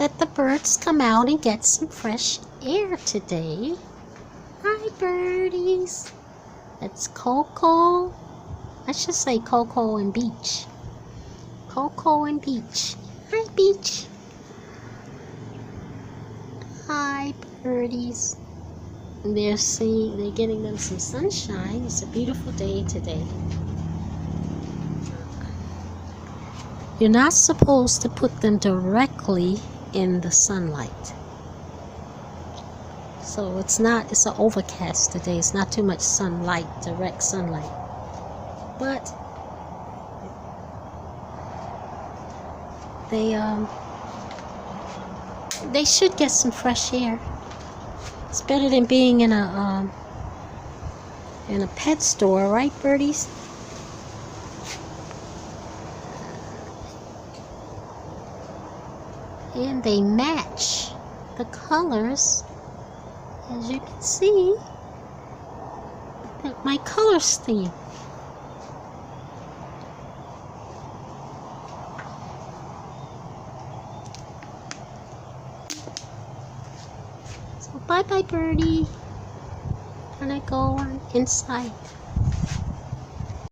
Let the birds come out and get some fresh air today. Hi, birdies. It's Coco. I should say Coco and Beach. Coco and Beach. Hi, Beach. Hi, birdies. They're getting them some sunshine. It's a beautiful day today. You're not supposed to put them directly in the sunlight. So it's an overcast today. It's not too much sunlight, direct sunlight. But they should get some fresh air. It's better than being in a pet store, right, birdies? And they match the colors, as you can see. My color scheme. So bye bye, birdie. Gonna go on inside.